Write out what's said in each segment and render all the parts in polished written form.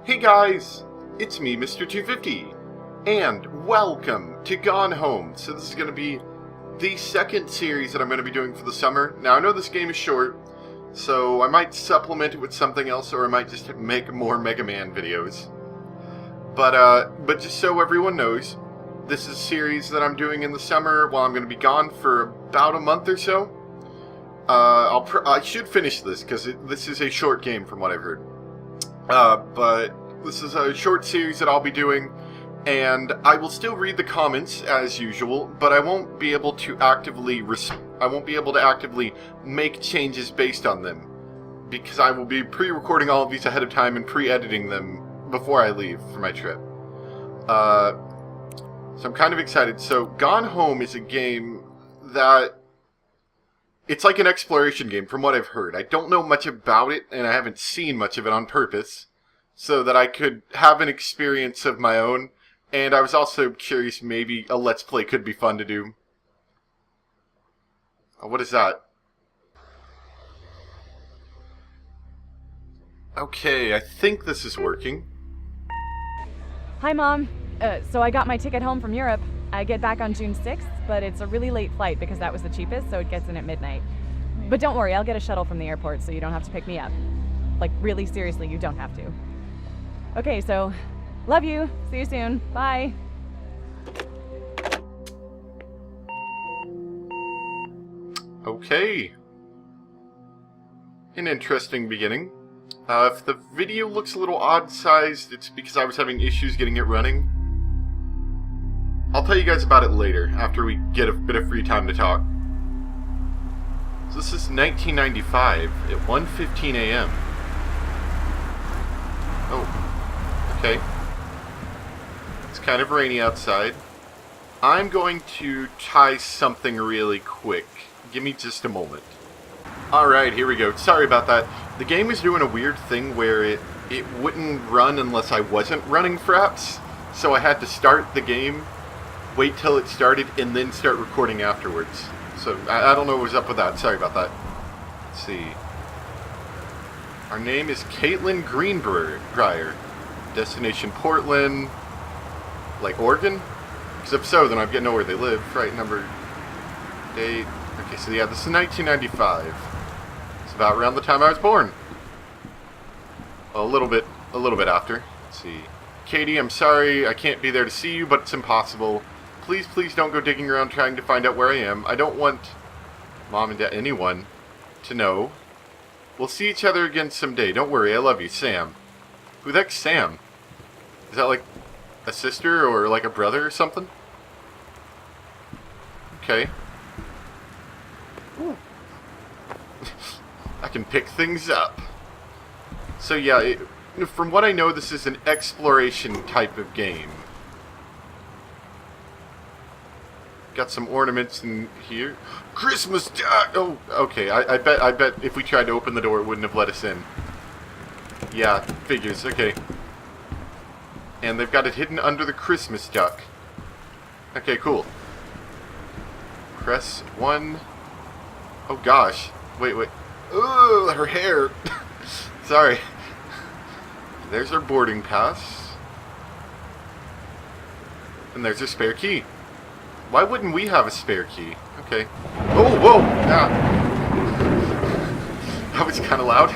Hey guys, it's me, Mr. 250, and welcome to Gone Home. So this is going to be the second series that I'm going to be doing for the summer. Now I know this game is short, so I might supplement it with something else, or I might just make more Mega Man videos. But just so everyone knows, this is a series that I'm doing in the summer while I'm going to be gone for about a month or so. I should finish this, because this is a short game from what I've heard. But this is a short series that I'll be doing, and I will still read the comments as usual, but I won't be able to actively make changes based on them, because I will be pre-recording all of these ahead of time and pre-editing them before I leave for my trip. So I'm kind of excited. So Gone Home is a game that it's like an exploration game, from what I've heard. I don't know much about it, and I haven't seen much of it on purpose, so that I could have an experience of my own. And I was also curious, maybe a Let's Play could be fun to do. What is that? Okay, I think this is working. Hi, Mom. So I got my ticket home from Europe. I get back on June 6th, but it's a really late flight because that was the cheapest, so it gets in at midnight. But don't worry, I'll get a shuttle from the airport so you don't have to pick me up. Like, really seriously, you don't have to. Okay, so, love you. See you soon. Bye. Okay. An interesting beginning. If the video looks a little odd-sized, it's because I was having issues getting it running. I'll tell you guys about it later, after we get a bit of free time to talk. So this is 1995 at 1:15 a.m. Oh, okay. It's kind of rainy outside. I'm going to try something really quick. Give me just a moment. Alright, here we go. Sorry about that. The game is doing a weird thing where it wouldn't run unless I wasn't running Fraps, so I had to start the game, wait till it started, and then start recording afterwards. So, I don't know what was up with that. Sorry about that. Let's see. Our name is Caitlin Greenbrier. Destination Portland. Like Oregon? Because if so, then I get to know where they live. Right, number, date. Okay, so yeah, this is 1995. It's about around the time I was born. A little bit after. Let's see. Katie, I'm sorry I can't be there to see you, but it's impossible. Please, please don't go digging around trying to find out where I am. I don't want Mom and Dad, anyone, to know. We'll see each other again someday. Don't worry, I love you, Sam. Who the heck's Sam? Is that like a sister or like a brother or something? Okay. Ooh. I can pick things up. So yeah, from what I know, this is an exploration type of game. Got some ornaments in here. Christmas! Oh, okay. I bet if we tried to open the door, it wouldn't have let us in. Yeah, figures. Okay. And they've got it hidden under the Christmas duck. Okay, cool. Press 1. Oh gosh. Wait. Ugh, her hair. Sorry. There's our boarding pass. And there's a spare key. Why wouldn't we have a spare key? Okay. Oh, whoa! Ah. That was kind of loud.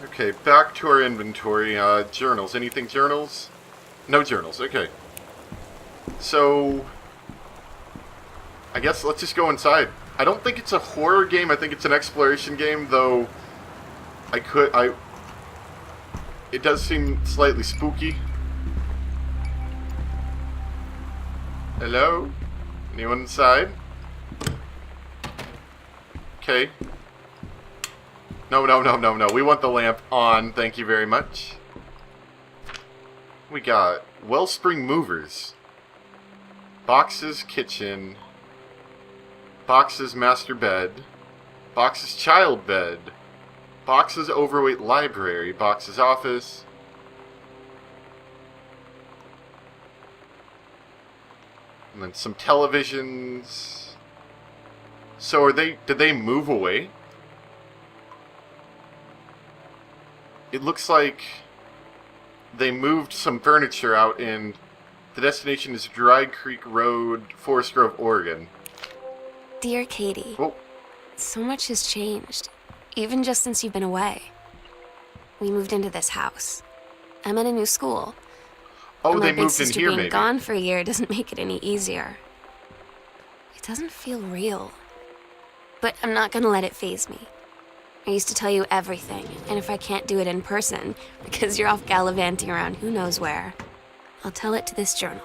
Okay, back to our inventory. Journals. Anything journals? No journals. Okay. So, I guess let's just go inside. I don't think it's a horror game. I think it's an exploration game, though it does seem slightly spooky. Hello? Anyone inside? Okay. No. We want the lamp on. Thank you very much. We got Wellspring Movers. Boxes Kitchen. Boxes Master Bed. Boxes Child Bed. Boxes Overweight Library. Boxes Office. And then some televisions. So did they move away? It looks like they moved some furniture out and the destination is Dry Creek Road, Forest Grove, Oregon. Dear Katie, Whoa. so much has changed, even just since you've been away. We moved into this house. I'm at a new school. Oh, and they my big moved in sister here, being maybe. gone for a year doesn't make it any easier. It doesn't feel real. But I'm not gonna let it faze me. I used to tell you everything, and if I can't do it in person, because you're off gallivanting around who knows where, I'll tell it to this journal.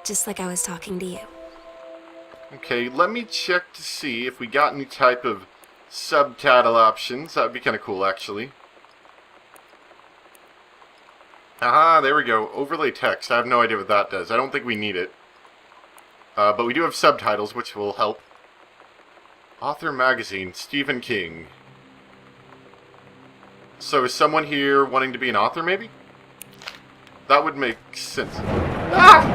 Just like I was talking to you. Okay, let me check to see if we got any type of subtitle options. That would be kind of cool, actually. Aha, there we go. Overlay text. I have no idea what that does. I don't think we need it. But we do have subtitles, which will help. Author magazine, Stephen King. So is someone here wanting to be an author, maybe? That would make sense. Ah!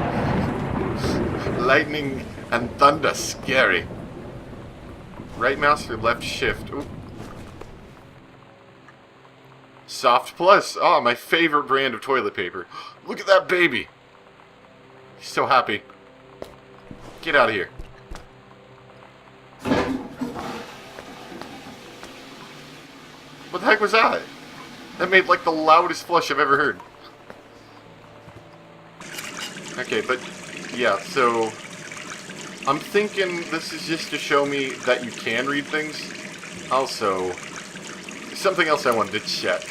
Lightning and thunder, scary. Right mouse or left shift. Ooh. Soft Plus. Oh, my favorite brand of toilet paper. Look at that baby. He's so happy. Get out of here. What the heck was that? That made like the loudest flush I've ever heard. Okay, but yeah, so I'm thinking this is just to show me that you can read things. Also, something else I wanted to check.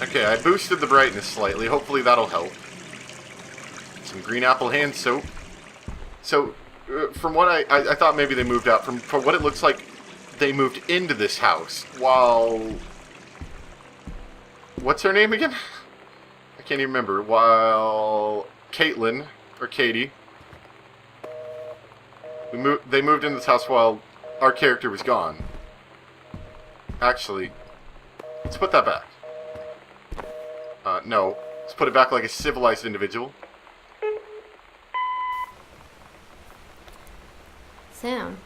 Okay, I boosted the brightness slightly. Hopefully that'll help. Some green apple hand soap. So, from what I thought maybe they moved out. From what it looks like, they moved into this house while... What's her name again? I can't even remember. While Caitlin, or Katie, they moved into this house while our character was gone. Actually, let's put that back. No. Let's put it back like a civilized individual. Sam.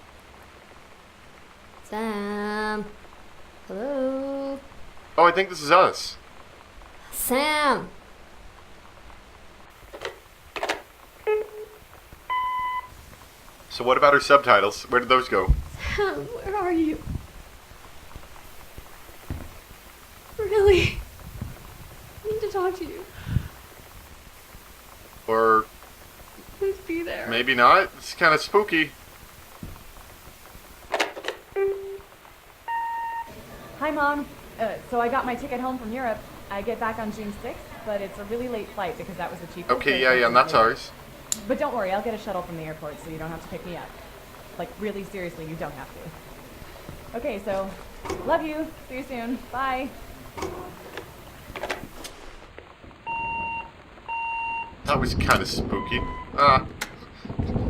Sam. Hello. Oh, I think this is us. Sam. So what about our subtitles? Where did those go? Sam, where are you? Really? I need to talk to you. Or Please be there. maybe not? It's kind of spooky. Hi, Mom. So I got my ticket home from Europe. I get back on June 6th, but it's a really late flight because that was the cheapest. Okay, yeah, and that's ours. But don't worry, I'll get a shuttle from the airport so you don't have to pick me up. Like, really seriously, you don't have to. Okay, so, love you. See you soon. Bye. That was kind of spooky.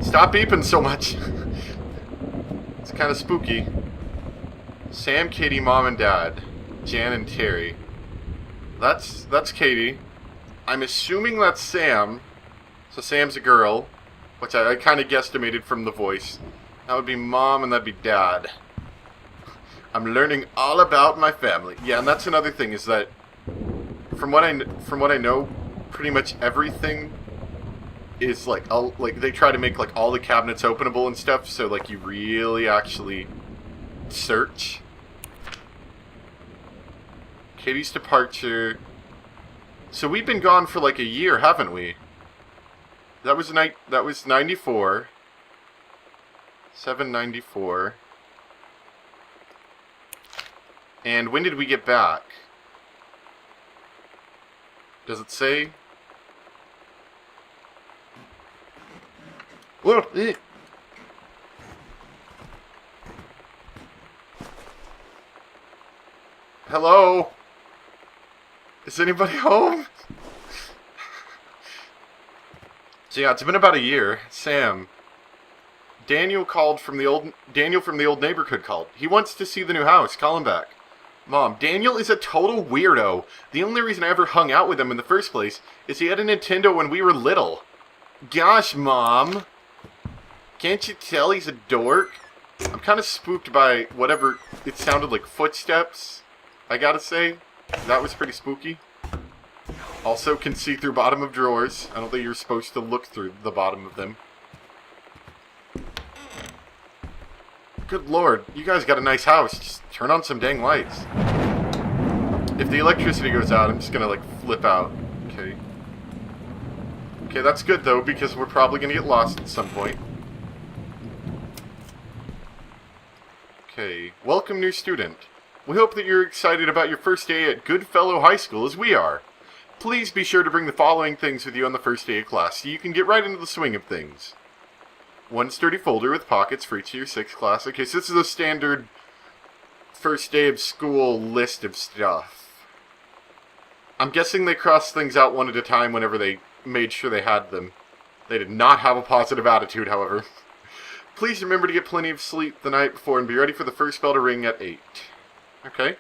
Stop beeping so much. It's kind of spooky. Sam, Katie, Mom, and Dad. Jan and Terry. That's Katie. I'm assuming that's Sam. So Sam's a girl, which I kind of guesstimated from the voice. That would be Mom, and that'd be Dad. I'm learning all about my family. Yeah, and that's another thing is that from what I know, pretty much everything is like they try to make like all the cabinets openable and stuff, so like you really actually search. Katie's departure. So we've been gone for like a year, haven't we? That was 94. 794. And when did we get back? Does it say? Well, Hello? Is anybody home? So yeah, it's been about a year. Sam. Daniel from the old neighborhood called. He wants to see the new house. Call him back. Mom, Daniel is a total weirdo. The only reason I ever hung out with him in the first place is he had a Nintendo when we were little. Gosh, Mom. Can't you tell he's a dork? I'm kind of spooked by whatever, it sounded like footsteps, I gotta say. That was pretty spooky. Also can see through bottom of drawers. I don't think you're supposed to look through the bottom of them. Good lord, you guys got a nice house. Just turn on some dang lights. If the electricity goes out, I'm just gonna like flip out. Okay. Okay, that's good though, because we're probably gonna get lost at some point. Okay, welcome new student. We hope that you're excited about your first day at Goodfellow High School as we are. Please be sure to bring the following things with you on the first day of class so you can get right into the swing of things. One sturdy folder with pockets for each of your 6th class. Okay, so this is a standard first day of school list of stuff. I'm guessing they crossed things out one at a time whenever they made sure they had them. They did not have a positive attitude, however. Please remember to get plenty of sleep the night before and be ready for the first bell to ring at 8. Okay?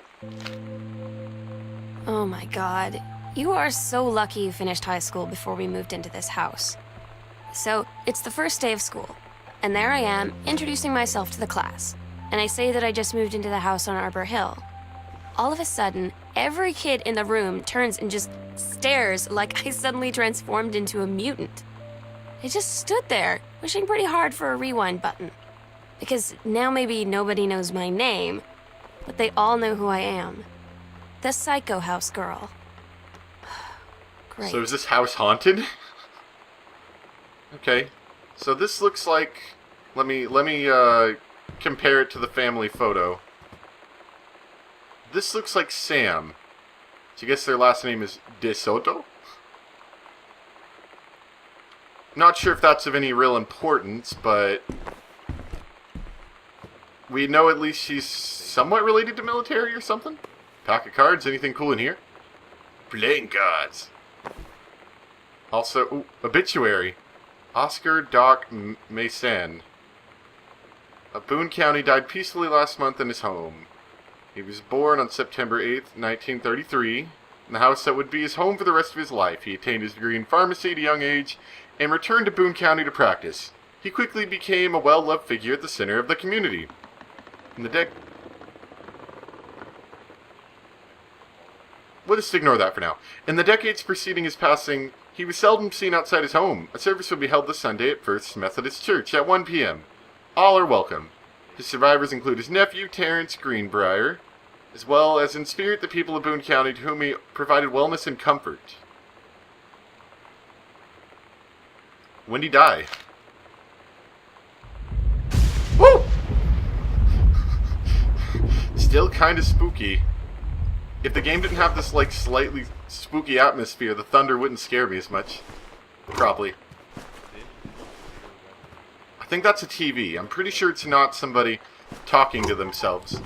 Oh my god. You are so lucky you finished high school before we moved into this house. So, it's the first day of school, and there I am, introducing myself to the class. And I say that I just moved into the house on Arbor Hill. All of a sudden, every kid in the room turns and just stares like I suddenly transformed into a mutant. I just stood there, wishing pretty hard for a rewind button. Because now maybe nobody knows my name, but they all know who I am. The Psycho House Girl. Great. So is this house haunted? Okay. So this looks like... Let me compare it to the family photo. This looks like Sam. So I guess their last name is De Soto? Not sure if that's of any real importance, but we know at least she's somewhat related to military or something. Pack of cards, anything cool in here? Playing cards. Also, ooh, obituary. Oscar Doc Mason of Boone County died peacefully last month in his home. He was born on September 8th, 1933, in the house that would be his home for the rest of his life. He attained his degree in pharmacy at a young age and returned to Boone County to practice. He quickly became a well-loved figure at the center of the community. We'll just ignore that for now. In the decades preceding his passing, he was seldom seen outside his home. A service would be held this Sunday at First Methodist Church at 1 p.m. All are welcome. His survivors include his nephew, Terrence Greenbrier, as well as in spirit the people of Boone County to whom he provided wellness and comfort. When did he die? Woo! Still kind of spooky. If the game didn't have this, like, slightly spooky atmosphere, the thunder wouldn't scare me as much. Probably. I think that's a TV. I'm pretty sure it's not somebody talking to themselves.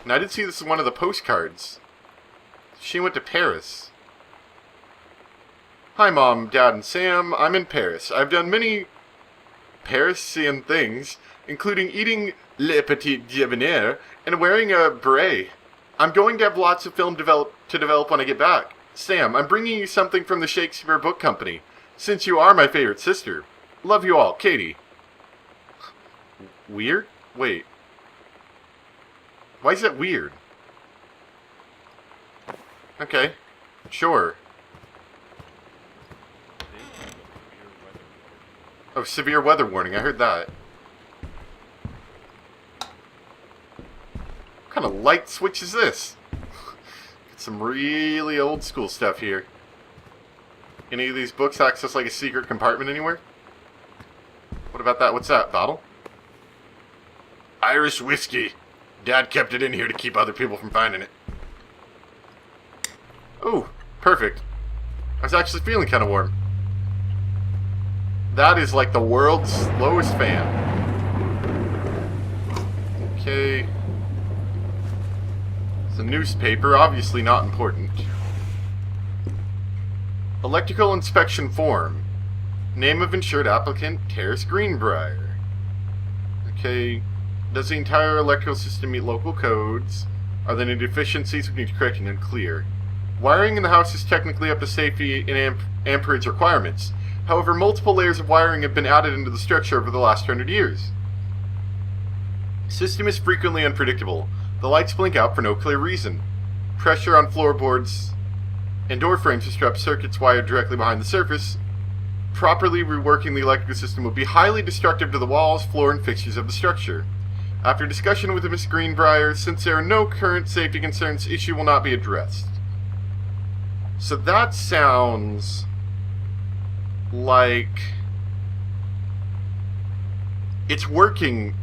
And I did see this in one of the postcards. She went to Paris. Hi, Mom, Dad, and Sam. I'm in Paris. I've done many Parisian things, including eating le petit déjeuner and wearing a beret. I'm going to have lots of film to develop when I get back. Sam, I'm bringing you something from the Shakespeare Book Company, since you are my favorite sister. Love you all, Katie. Weird? Wait. Why is that weird? Okay. Sure. Oh, severe weather warning. I heard that. What kind of light switch is this? Got some really old school stuff here. Any of these books access like a secret compartment anywhere? What about that? What's that? Bottle? Irish whiskey. Dad kept it in here to keep other people from finding it. Oh, perfect. I was actually feeling kind of warm. That is like the world's slowest fan. Okay. It's a newspaper, obviously not important. Electrical inspection form. Name of insured applicant, Terrace Greenbrier. Okay. Does the entire electrical system meet local codes? Are there any deficiencies we need correcting and clear? Wiring in the house is technically up to safety and amperage requirements. However, multiple layers of wiring have been added into the structure over the last 100 years. System is frequently unpredictable. The lights blink out for no clear reason. Pressure on floorboards and door frames disrupt circuits wired directly behind the surface. Properly reworking the electrical system would be highly destructive to the walls, floor, and fixtures of the structure. After discussion with Miss Greenbrier, since there are no current safety concerns, issue will not be addressed. So that sounds like it's working,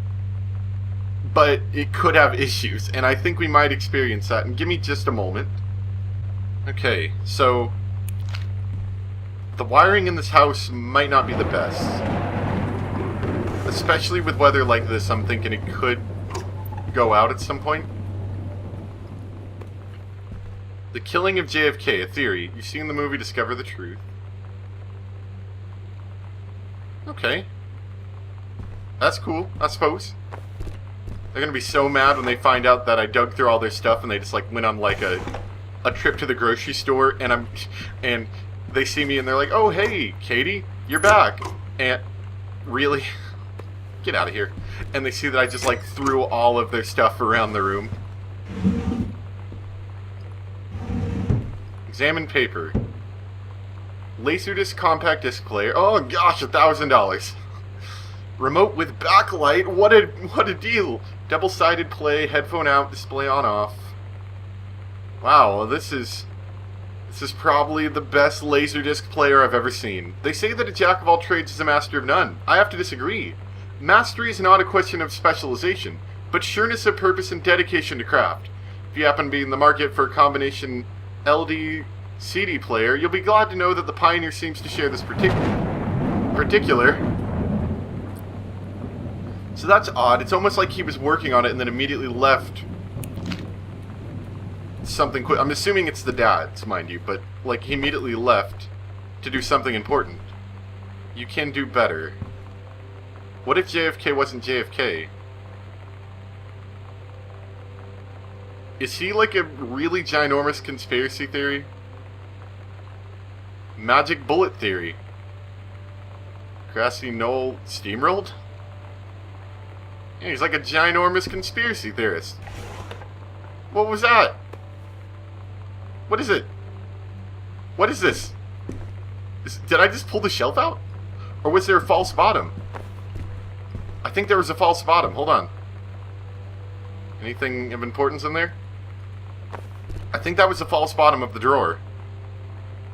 but it could have issues, and I think we might experience that. And give me just a moment. Okay, so the wiring in this house might not be the best. Especially with weather like this, I'm thinking it could go out at some point. The killing of JFK, a theory. You've seen the movie Discover the Truth. Okay. That's cool, I suppose. They're gonna be so mad when they find out that I dug through all their stuff and they just like went on like a trip to the grocery store and they see me and they're like, "Oh hey, Katie, you're back." And really? Get out of here. And they see that I just like threw all of their stuff around the room. Examine paper. Laserdisc compact disc player. Oh gosh, $1,000. Remote with backlight. What a deal. Double-sided play, headphone out, display on off. Wow, this is probably the best Laserdisc player I've ever seen. They say that a jack of all trades is a master of none. I have to disagree. Mastery is not a question of specialization, but sureness of purpose and dedication to craft. If you happen to be in the market for a combination LD-CD player, you'll be glad to know that the Pioneer seems to share this particular. So that's odd. It's almost like he was working on it and then immediately left something quick. I'm assuming it's the dad's, mind you, but like he immediately left to do something important. You can do better. What if JFK wasn't JFK? Is he like a really ginormous conspiracy theory? Magic bullet theory. Grassy knoll steamrolled? Yeah, he's like a ginormous conspiracy theorist. What was that? What is it? What is this? Did I just pull the shelf out? Or was there a false bottom? I think there was a false bottom. Hold on. Anything of importance in there? I think that was the false bottom of the drawer.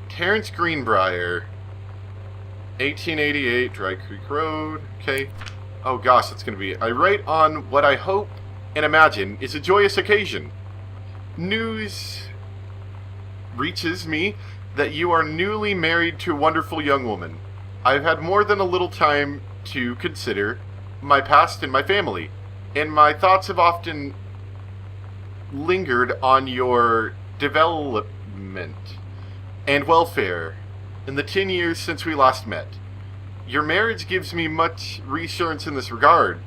Terrence Greenbrier. 1888, Dry Creek Road. Okay. Oh gosh, that's going to be... I write on what I hope and imagine is a joyous occasion. News reaches me that you are newly married to a wonderful young woman. I've had more than a little time to consider my past and my family, and my thoughts have often lingered on your development and welfare in the 10 years since we last met. Your marriage gives me much reassurance in this regard.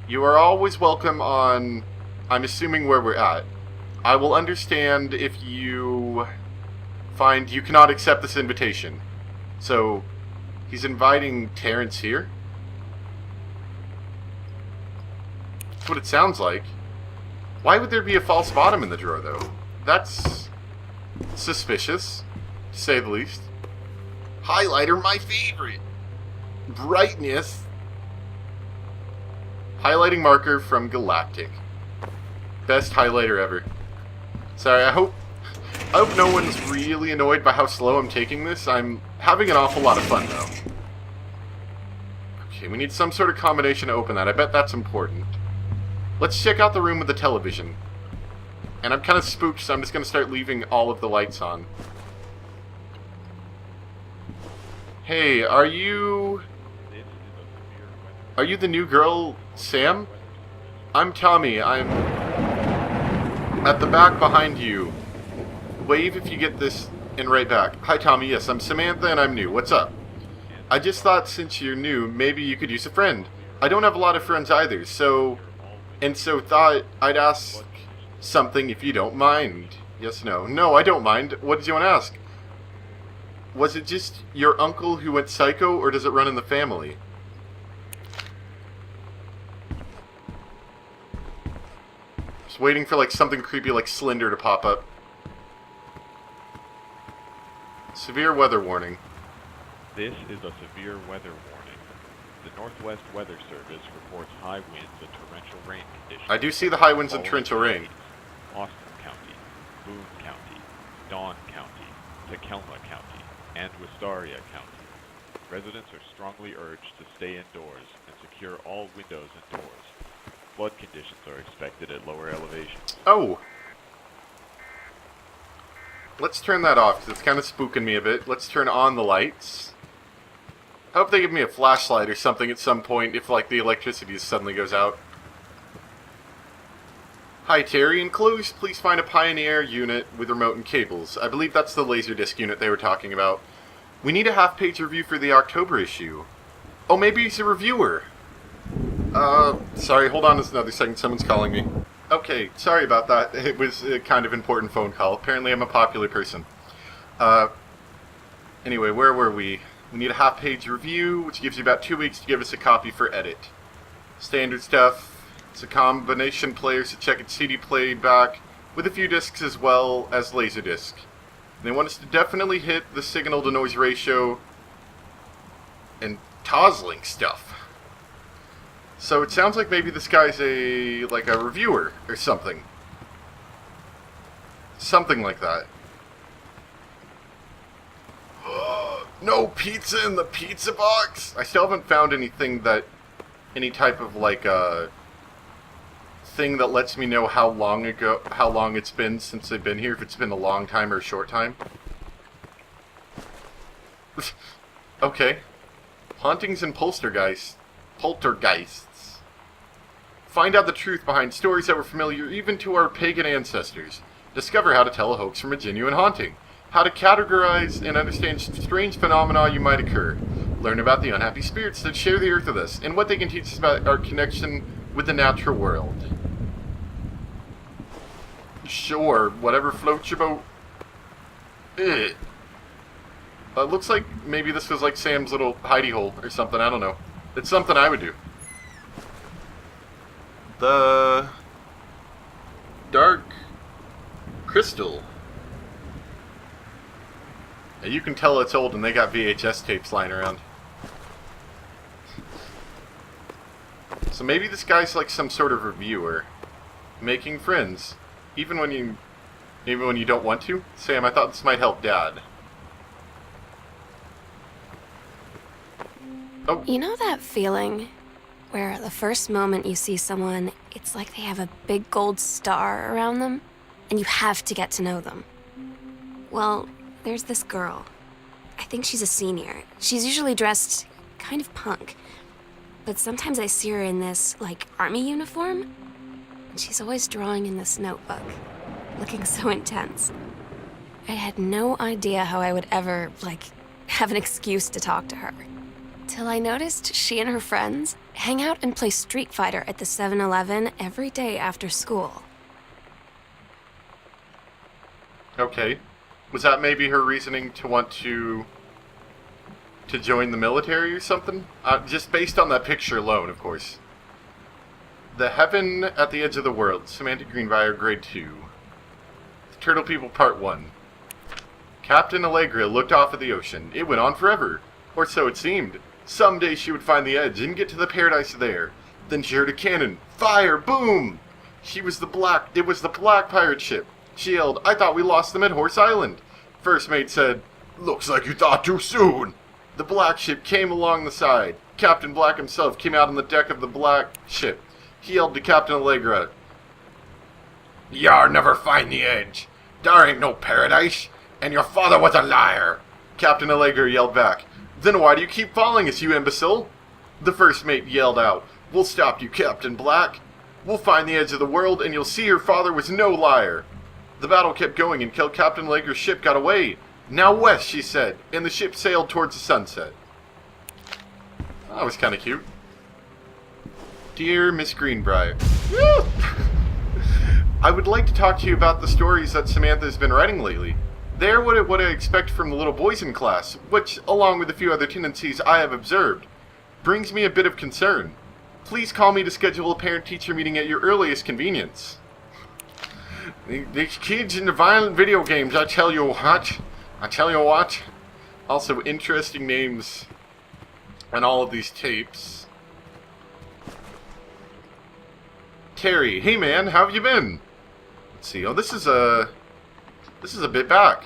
You are always welcome on, I'm assuming, where we're at. I will understand if you find you cannot accept this invitation. So, he's inviting Terrence here? That's what it sounds like. Why would there be a false bottom in the drawer, though? That's suspicious, to say the least. Highlighter, my favorite. Brightness. Highlighting marker from Galactic. Best highlighter ever. Sorry, I hope no one's really annoyed by how slow I'm taking this. I'm having an awful lot of fun, though. Okay, we need some sort of combination to open that. I bet that's important. Let's check out the room with the television. And I'm kind of spooked, so I'm just going to start leaving all of the lights on. Hey, are you the new girl, Sam? I'm Tommy. I'm at the back behind you. Wave if you get this and right back. Hi, Tommy. Yes, I'm Samantha and I'm new. What's up? I just thought since you're new, maybe you could use a friend. I don't have a lot of friends either, so thought I'd ask something if you don't mind. Yes, no. No, I don't mind. What did you want to ask? Was it just your uncle who went psycho, or does it run in the family? Just waiting for like something creepy like Slender to pop up. Severe weather warning. This is a severe weather warning. The Northwest Weather Service reports high winds and torrential rain conditions. I do see the high winds and torrential rain. Austin County, Boone County, Dawn County, Tacoma County, and Wistaria County. Residents are strongly urged to stay indoors and secure all windows and doors. Flood conditions are expected at lower elevations. Oh! Let's turn that off, because it's kind of spooking me a bit. Let's turn on the lights. I hope they give me a flashlight or something at some point if, like, the electricity suddenly goes out. Hi, Terry. Enclosed, please find a Pioneer unit with remote and cables. I believe that's the Laserdisc unit they were talking about. We need a half-page review for the October issue. Oh, maybe he's a reviewer. Sorry, hold on just another second. Someone's calling me. Okay, sorry about that. It was a kind of important phone call. Apparently I'm a popular person. Anyway, where were we? We need a half-page review, which gives you about 2 weeks to give us a copy for edit. Standard stuff. It's a combination player, so check its CD playback, with a few discs as well as Laserdisc. They want us to definitely hit the signal-to-noise ratio and Toslink stuff. So it sounds like maybe this guy's a reviewer or something. Something like that. No pizza in the pizza box? I still haven't found anything that, any type of thing that lets me know how long it's been since they've been here, if it's been a long time or a short time. Okay. Hauntings and poltergeists. Find out the truth behind stories that were familiar even to our pagan ancestors. Discover how to tell a hoax from a genuine haunting. How to categorize and understand strange phenomena you might occur. Learn about the unhappy spirits that share the earth with us, and what they can teach us about our connection with the natural world. Sure, whatever floats your boat. It looks like maybe this was like Sam's little hidey hole or something, I don't know. It's something I would do. The Dark Crystal. And you can tell it's old and they got VHS tapes lying around. So maybe this guy's like some sort of reviewer. Making friends. Even when you don't want to. Sam, I thought this might help Dad. Oh. You know that feeling where the first moment you see someone, it's like they have a big gold star around them, and you have to get to know them? Well, there's this girl. I think she's a senior. She's usually dressed kind of punk, but sometimes I see her in this, army uniform, and she's always drawing in this notebook, looking so intense. I had no idea how I would ever, have an excuse to talk to her. Till I noticed she and her friends hang out and play Street Fighter at the 7-Eleven every day after school. Okay. Was that maybe her reasoning to want to join the military or something? Just based on that picture alone, of course. The Heaven at the Edge of the World, Samantha Greenbrier, Grade 2. The Turtle People, Part 1. Captain Allegra looked off at the ocean. It went on forever. Or so it seemed. Someday she would find the edge and get to the paradise there. Then she heard a cannon. Fire! Boom! It was the black pirate ship. She yelled, "I thought we lost them at Horse Island." First mate said, "Looks like you thought too soon." The black ship came along the side. Captain Black himself came out on the deck of the black ship. He yelled to Captain Allegra, "Yar never find the edge. Dar ain't no paradise, and your father was a liar." Captain Allegra yelled back, "Then why do you keep following us, you imbecile?" The first mate yelled out, "We'll stop you, Captain Black. We'll find the edge of the world, and you'll see your father was no liar." The battle kept going until Captain Allegra's ship got away. "Now west," she said, and the ship sailed towards the sunset. That was kind of cute. Dear Miss Greenbrier. I would like to talk to you about the stories that Samantha's been writing lately. They're what I expect from the little boys in class, which, along with a few other tendencies I have observed, brings me a bit of concern. Please call me to schedule a parent-teacher meeting at your earliest convenience. These kids in the violent video games, I tell you what. I tell you what. Also, interesting names on all of these tapes. Terry, hey man, how have you been? Let's see. Oh, this is a bit back.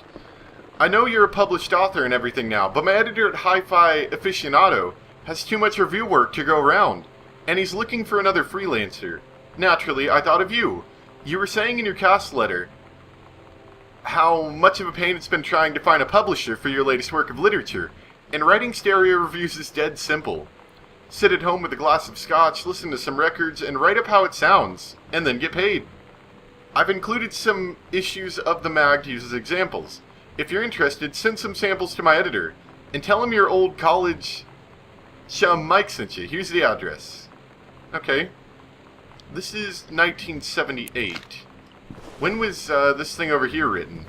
I know you're a published author and everything now, but my editor at Hi-Fi Aficionado has too much review work to go around, and he's looking for another freelancer. Naturally, I thought of you. You were saying in your cast letter how much of a pain it's been trying to find a publisher for your latest work of literature, and writing stereo reviews is dead simple. Sit at home with a glass of scotch, listen to some records, and write up how it sounds, and then get paid. I've included some issues of the mag to use as examples. If you're interested, send some samples to my editor, and tell him your old college chum Mike sent you. Here's the address. Okay. This is 1978. When was this thing over here written?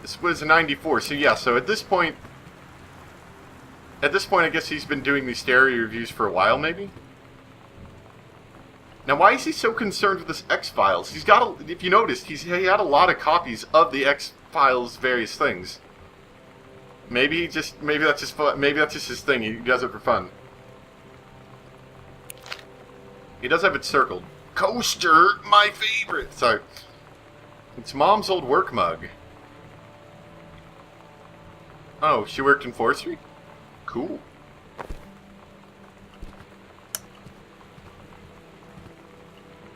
This was 94, so yeah, so at this point, I guess he's been doing these stereo reviews for a while, maybe? Now, why is he so concerned with this X-Files? He's got, if you noticed, he had a lot of copies of the X-Files various things. Maybe that's just fun. Maybe that's just his thing. He does it for fun. He does have it circled. Coaster, my favorite. Sorry. It's Mom's old work mug. Oh, she worked in forestry? Cool.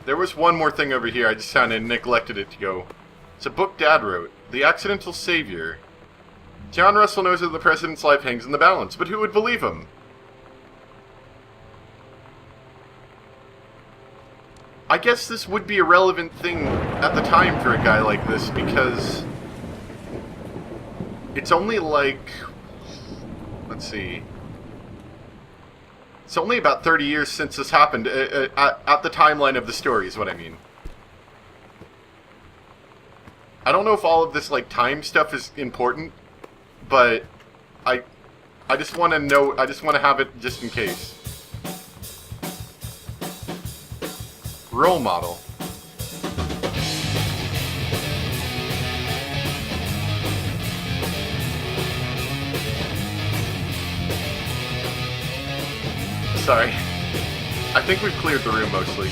There was one more thing over here. I just kind of neglected it to go. It's a book Dad wrote. The Accidental Savior. John Russell knows that the president's life hangs in the balance, but who would believe him? I guess this would be a relevant thing at the time for a guy like this, because it's only like, let's see, it's only about 30 years since this happened, at the timeline of the story is what I mean. I don't know if all of this, like, time stuff is important, but I just want to know, I just want to have it just in case. Role model. Sorry. I think we've cleared the room mostly.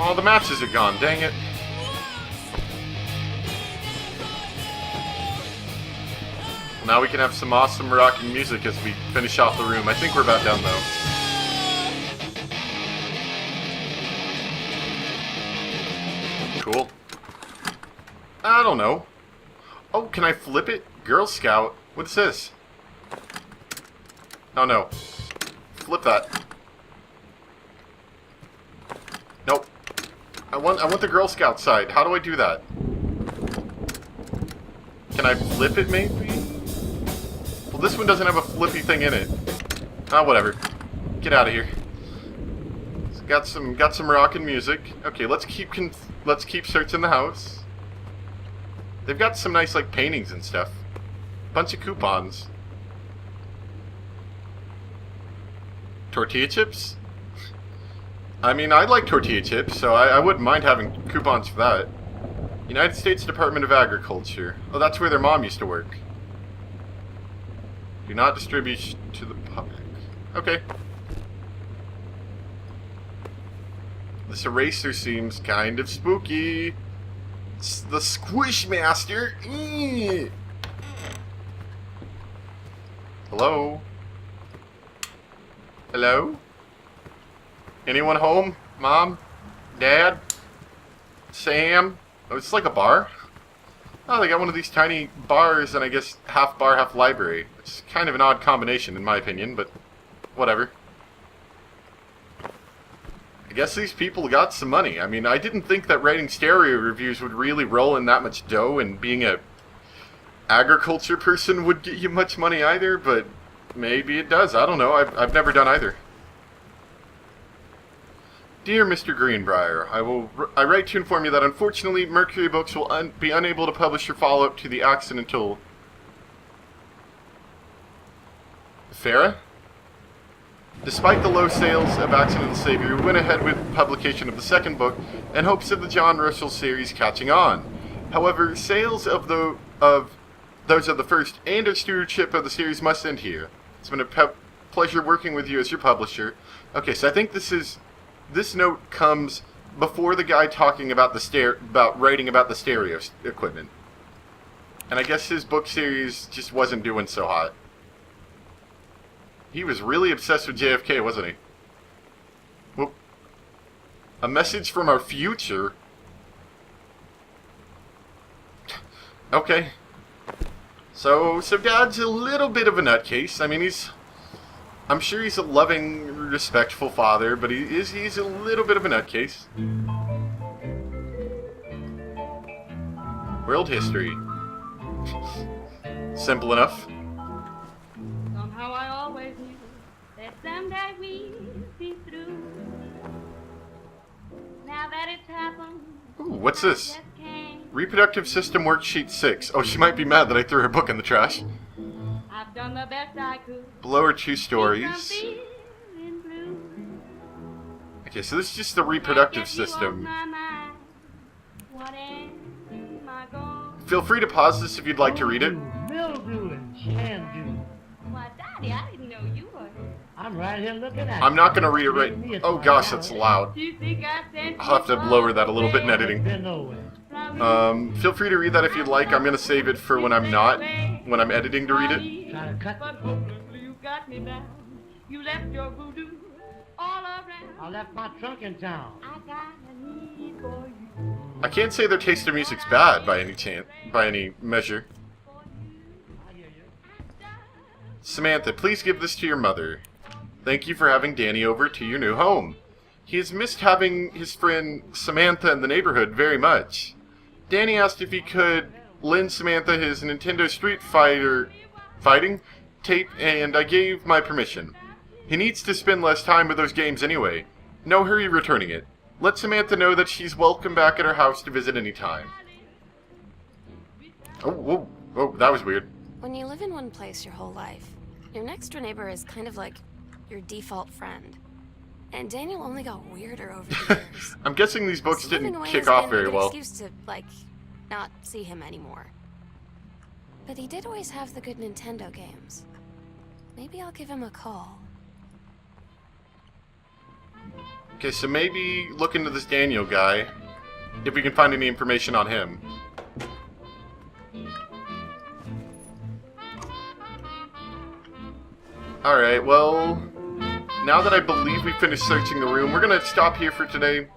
Oh, the matches are gone, dang it. Now we can have some awesome rocking music as we finish off the room. I think we're about done, though. Cool. I don't know. Oh, can I flip it? Girl Scout. What's this? Oh, no. Flip that. Nope. I want the Girl Scout side. How do I do that? Can I flip it, maybe? Well, this one doesn't have a flippy thing in it. Ah, whatever. Get out of here. It's got some rockin' music. Okay, let's keep searching the house. They've got some nice, like, paintings and stuff. Bunch of coupons. Tortilla chips? I mean, I like tortilla chips, so I wouldn't mind having coupons for that. United States Department of Agriculture. Oh, that's where their mom used to work. Do not distribute to the public. Okay. This eraser seems kind of spooky. It's the Squishmaster. Eee. Hello? Hello? Anyone home? Mom? Dad? Sam? Oh, it's like a bar? Oh, they got one of these tiny bars and I guess half bar, half library. It's kind of an odd combination in my opinion, but whatever. I guess these people got some money. I mean, I didn't think that writing stereo reviews would really roll in that much dough, and being a agriculture person would get you much money either, but maybe it does. I don't know. I've never done either. Dear Mr. Greenbrier, I write to inform you that unfortunately Mercury Books will be unable to publish your follow-up to the accidental... Farah? Despite the low sales of Accidental Savior, we went ahead with publication of the second book in hopes of the John Russell series catching on. However, sales of those of the first and our stewardship of the series must end here. It's been a pleasure working with you as your publisher. Okay, so I think this note comes before the guy talking about writing about the stereo equipment. And I guess his book series just wasn't doing so hot. He was really obsessed with JFK, wasn't he? Whoop. A message from our future? Okay. So Dad's a little bit of a nutcase. I mean, I'm sure he's a loving, respectful father, but he's a little bit of a nutcase. World history. Simple enough. Somehow I always knew that someday we'd be through. Now that it's happened. Ooh, what's this? Reproductive System Worksheet 6. Oh, she might be mad that I threw her book in the trash. I've done the best I could. Below are 2 stories. Okay, so this is just the reproductive system. Feel free to pause this if you'd like to read it. Mildew and Chandu. Why, Daddy, I didn't know you were. I'm right here looking at you. I'm not going to read it right... Oh gosh, that's loud. You think I sent I'll have to lower that a little bit in editing. Been nowhere. Feel free to read that if you'd like. I'm going to save it for when I'm editing to read it. Trying to cut. But hopelessly you got me down. You left your voodoo all around. I left my trunk in town. I got a need for you. I can't say their taste in music's bad by any measure. I hear you. Samantha, please give this to your mother. Thank you for having Danny over to your new home. He has missed having his friend Samantha in the neighborhood very much. Danny asked if he could lend Samantha his Nintendo Street fighting tape, and I gave my permission. He needs to spend less time with those games anyway. No hurry returning it. Let Samantha know that she's welcome back at her house to visit anytime. Oh, whoa, whoa, that was weird. When you live in one place your whole life, your next door neighbor is kind of like your default friend. And Daniel only got weirder over the years. I'm guessing these books So moving didn't away kick has off been very a good well. excuse to, like, not see him anymore. But he did always have the good Nintendo games. Maybe I'll give him a call. Okay, so maybe look into this Daniel guy, if we can find any information on him. Alright, well, now that I believe we finished searching the room, we're going to stop here for today.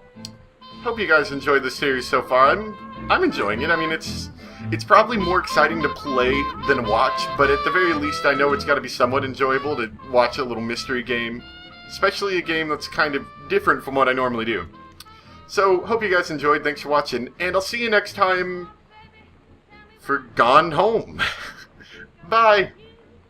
Hope you guys enjoyed the series so far. I'm enjoying it. I mean, it's probably more exciting to play than watch, but at the very least I know it's got to be somewhat enjoyable to watch a little mystery game. Especially a game that's kind of different from what I normally do. So, hope you guys enjoyed. Thanks for watching. And I'll see you next time for Gone Home. Bye.